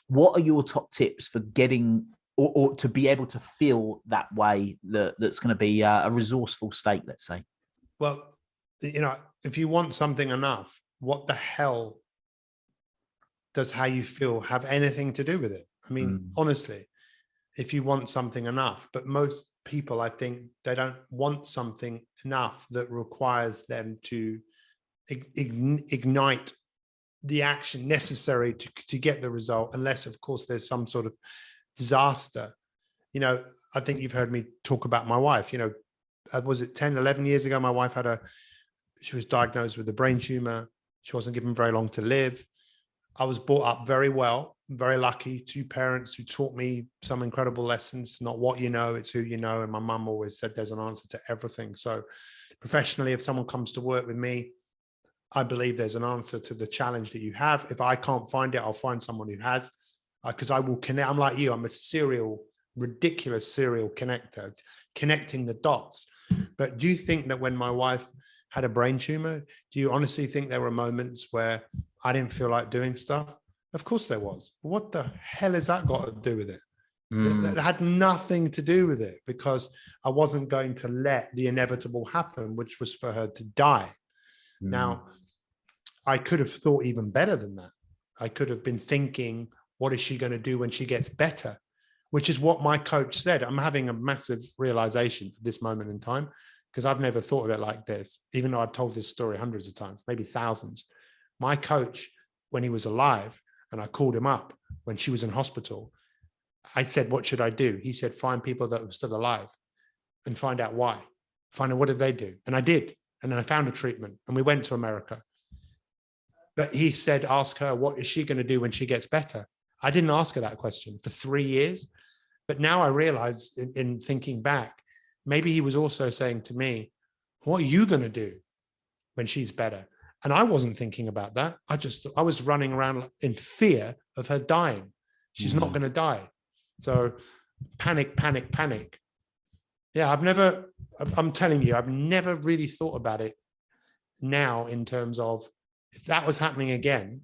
What are your top tips for getting or to be able to feel that way, that's going to be a resourceful state, let's say? Well, you know, if you want something enough, what the hell does how you feel have anything to do with it? I mean, honestly, if you want something enough, but most people, I think, they don't want something enough that requires them to ignite the action necessary to get the result, unless, of course, there's some sort of disaster. You know, I think you've heard me talk about my wife. You know, was it 10, 11 years ago, my wife she was diagnosed with a brain tumor. She wasn't given very long to live. I was brought up very well, very lucky, 2 parents who taught me some incredible lessons, not what you know, it's who you know. And my mum always said there's an answer to everything. So professionally, if someone comes to work with me, I believe there's an answer to the challenge that you have. If I can't find it, I'll find someone who has, because I will connect. I'm like you, I'm a ridiculous serial connector, connecting the dots. But do you think that when my wife had a brain tumor, do you honestly think there were moments where I didn't feel like doing stuff? Of course there was. What the hell has that got to do with it? It had nothing to do with it, because I wasn't going to let the inevitable happen, which was for her to die. Now, I could have thought even better than that. I could have been thinking, what is she going to do when she gets better? Which is what my coach said. I'm having a massive realization at this moment in time, because I've never thought of it like this, even though I've told this story hundreds of times, maybe thousands. My coach, when he was alive, and I called him up when she was in hospital, I said, what should I do? He said, find people that were still alive and find out why. Find out what did they do? And I did. And then I found a treatment, and we went to America. But he said, ask her, what is she going to do when she gets better? I didn't ask her that question for 3 years. But now I realize in thinking back, maybe he was also saying to me, what are you going to do when she's better? And I wasn't thinking about that. I was running around in fear of her dying. She's not going to die. So panic, panic, panic. Yeah, I'm telling you, I've never really thought about it now in terms of, if that was happening again,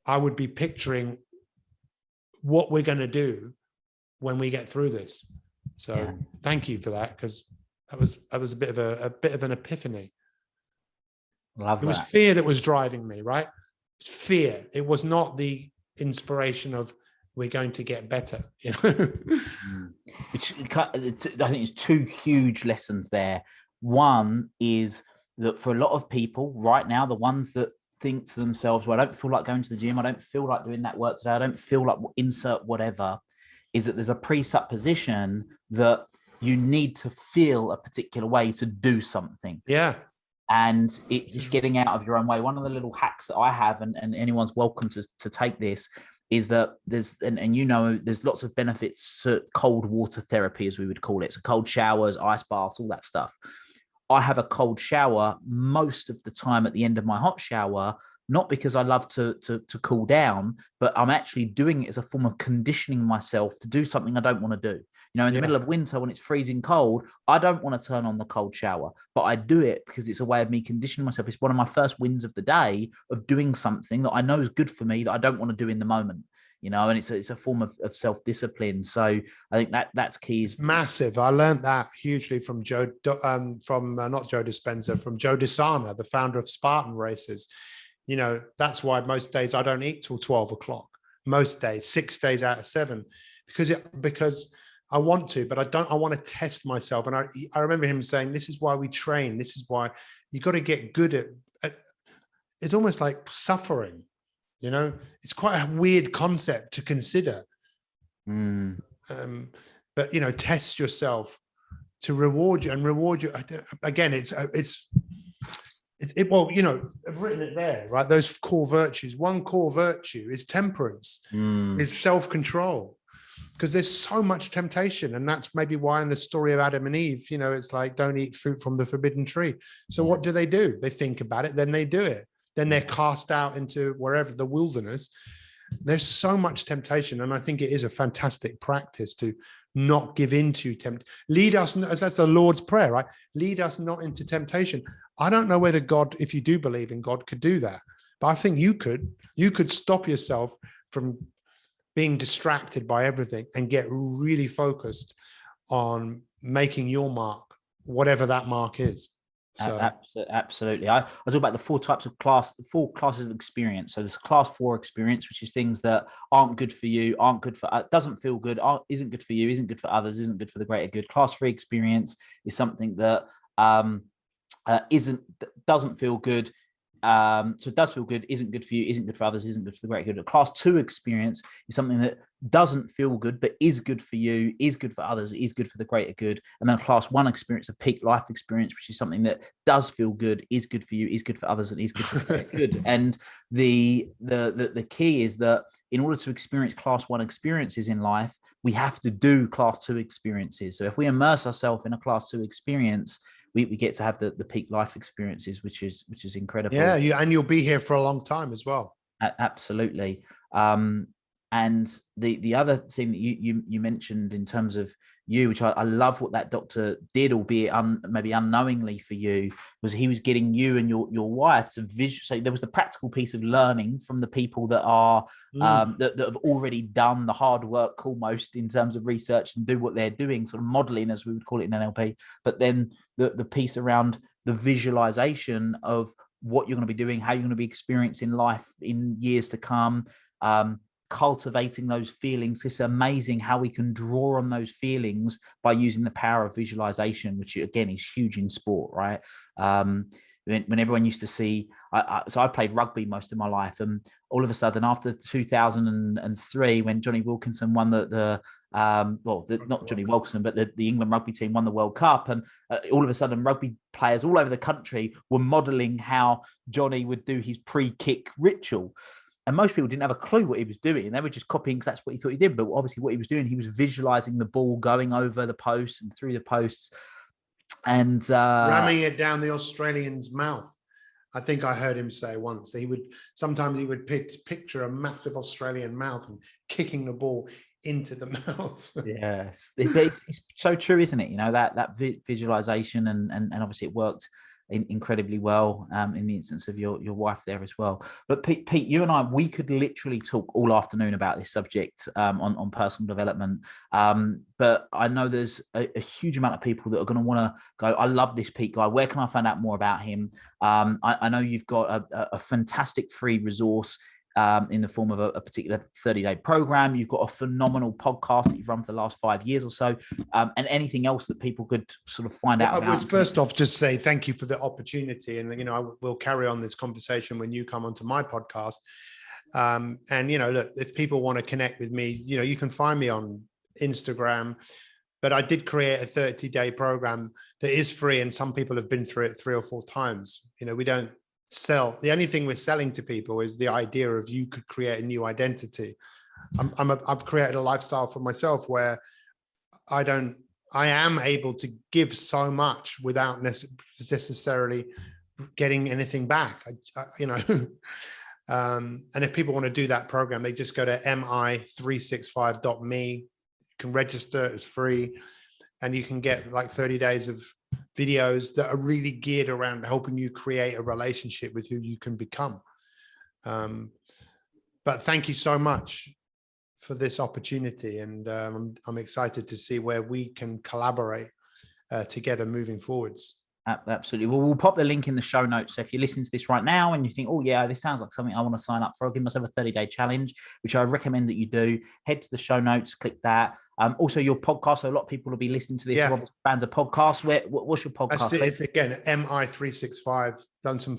I would be picturing what we're going to do when we get through this. So thank you for that, because that was a bit of an epiphany. Love It was that. fear that was driving me, right? It's fear. It was not the inspiration of we're going to get better. You know? I think it's two huge lessons there. One is that for a lot of people right now, the ones that think to themselves, well, I don't feel like going to the gym, I don't feel like doing that work today, I don't feel like insert whatever, is that there's a presupposition that you need to feel a particular way to do something. Yeah. And it's getting out of your own way. One of the little hacks that I have, and anyone's welcome to take this, is that there's, and you know, there's lots of benefits to cold water therapy, as we would call it. So cold showers, ice baths, all that stuff. I have a cold shower most of the time at the end of my hot shower, not because I love to cool down, but I'm actually doing it as a form of conditioning myself to do something I don't want to do. You know, in the middle of winter when it's freezing cold, I don't want to turn on the cold shower, but I do it because it's a way of me conditioning myself. It's one of my first wins of the day of doing something that I know is good for me that I don't want to do in the moment. You know, and it's a form of self-discipline. So I think that's key. It's massive. I learned that hugely from not Joe Dispenza, from Joe Disana, the founder of Spartan Races. You know, that's why most days I don't eat till 12 o'clock. Most days, 6 days out of 7, because I want to, but I want to test myself. And I remember him saying, this is why we train. This is why you got to get good at it's almost like suffering. You know, it's quite a weird concept to consider. But, you know, test yourself to reward you. Again, well, you know, I've written it there, right? Those core virtues. One core virtue is temperance, is self-control, because there's so much temptation. And that's maybe why in the story of Adam and Eve, you know, it's like, don't eat fruit from the forbidden tree. So what do? They think about it, then they do it. Then they're cast out into wherever, the wilderness. There's so much temptation. And I think it is a fantastic practice to not give into temptation. Lead us, as that's the Lord's Prayer, right? Lead us not into temptation. I don't know whether God, if you do believe in God, could do that. But I think you could stop yourself from being distracted by everything and get really focused on making your mark, whatever that mark is. So. Absolutely. I talk about the four classes of experience. So there's class 4 experience, which is things that aren't good for you, aren't good for, doesn't feel good, isn't good for you, isn't good for others, isn't good for the greater good. Class 3 experience is something that doesn't feel good. So it does feel good, isn't good for you, isn't good for others, isn't good for the greater good. A class 2 experience is something that doesn't feel good, but is good for you, is good for others, is good for the greater good. And then class 1 experience, a peak life experience, which is something that does feel good, is good for you, is good for others, and is good for the greater good. And the key is that in order to experience class 1 experiences in life, we have to do class 2 experiences. So if we immerse ourselves in a class 2 experience, we get to have the peak life experiences, which is incredible. Yeah, and you'll be here for a long time as well. Absolutely. And the other thing that you mentioned in terms of you, which I love what that doctor did, albeit maybe unknowingly for you, was he was getting you and your wife to visual. So there was the practical piece of learning from the people that are that have already done the hard work almost in terms of research and do what they're doing, sort of modeling, as we would call it in NLP. But then the piece around the visualization of what you're going to be doing, how you're going to be experiencing life in years to come, cultivating those feelings. It's amazing how we can draw on those feelings by using the power of visualization, which again is huge in sport, right? When everyone used to see, so I played rugby most of my life, and all of a sudden after 2003, when Johnny Wilkinson won not Johnny Wilkinson, but the England rugby team won the World Cup, and all of a sudden rugby players all over the country were modeling how Johnny would do his pre-kick ritual. And most people didn't have a clue what he was doing. They were just copying because that's what he thought he did. But obviously what he was doing, he was visualizing the ball going over the posts and through the posts and ramming it down the Australian's mouth. I think I heard him say once, sometimes he would picture a massive Australian mouth and kicking the ball into the mouth. Yes, it's so true, isn't it? You know, that visualization, and obviously it worked incredibly well in the instance of your wife there as well. But Pete, you and I, we could literally talk all afternoon about this subject on personal development. But I know there's a huge amount of people that are going to want to go, I love this Pete guy. Where can I find out more about him? I know you've got a fantastic free resource in the form of a particular 30-day program. You've got a phenomenal podcast that you've run for the last 5 years or so, and anything else that people could sort of find out about. I would first off just say thank you for the opportunity, and I will carry on this conversation when you come onto my podcast. And look, if people want to connect with me, you can find me on Instagram. But I did create a 30-day program that is free, and some people have been through it 3 or 4 times. We don't sell. The only thing we're selling to people is the idea of you could create a new identity. I've created a lifestyle for myself where I am able to give so much without necessarily getting anything back. And if people want to do that program, they just go to MI365.me. You can register, it's free, and you can get like 30 days of videos that are really geared around helping you create a relationship with who you can become. But thank you so much for this opportunity, and I'm excited to see where we can collaborate together moving forwards. Absolutely. Well, we'll pop the link in the show notes. So if you're listening to this right now and you think, oh yeah, this sounds like something I want to sign up for, I'll give myself a 30-day challenge, which I recommend that you do. Head to the show notes, click that. Also your podcast. So a lot of people will be listening to this. Yeah. Fans of podcasts. What's your podcast? It's again, MI365. Done 3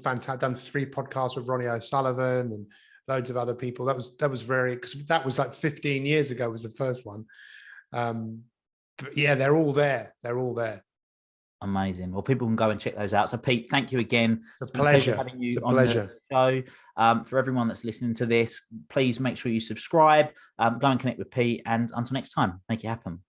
podcasts with Ronnie O'Sullivan and loads of other people. That was very, because that was like 15 years ago was the first one. But yeah, they're all there. They're all there. Amazing. Well, people can go and check those out. So Pete, thank you again. It's a pleasure having you on the show. For everyone that's listening to this, please make sure you subscribe, go and connect with Pete, and until next time, make it happen.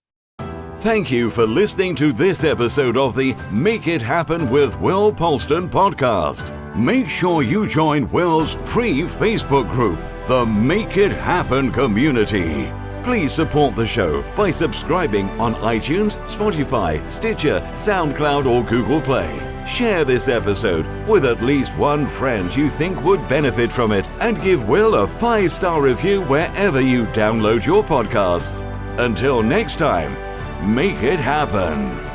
Thank you for listening to this episode of the Make It Happen with Will Polston podcast. Make sure you join Will's free Facebook group, the Make It Happen community. Please support the show by subscribing on iTunes, Spotify, Stitcher, SoundCloud, or Google Play. Share this episode with at least one friend you think would benefit from it, and give Will a 5-star review wherever you download your podcasts. Until next time, make it happen.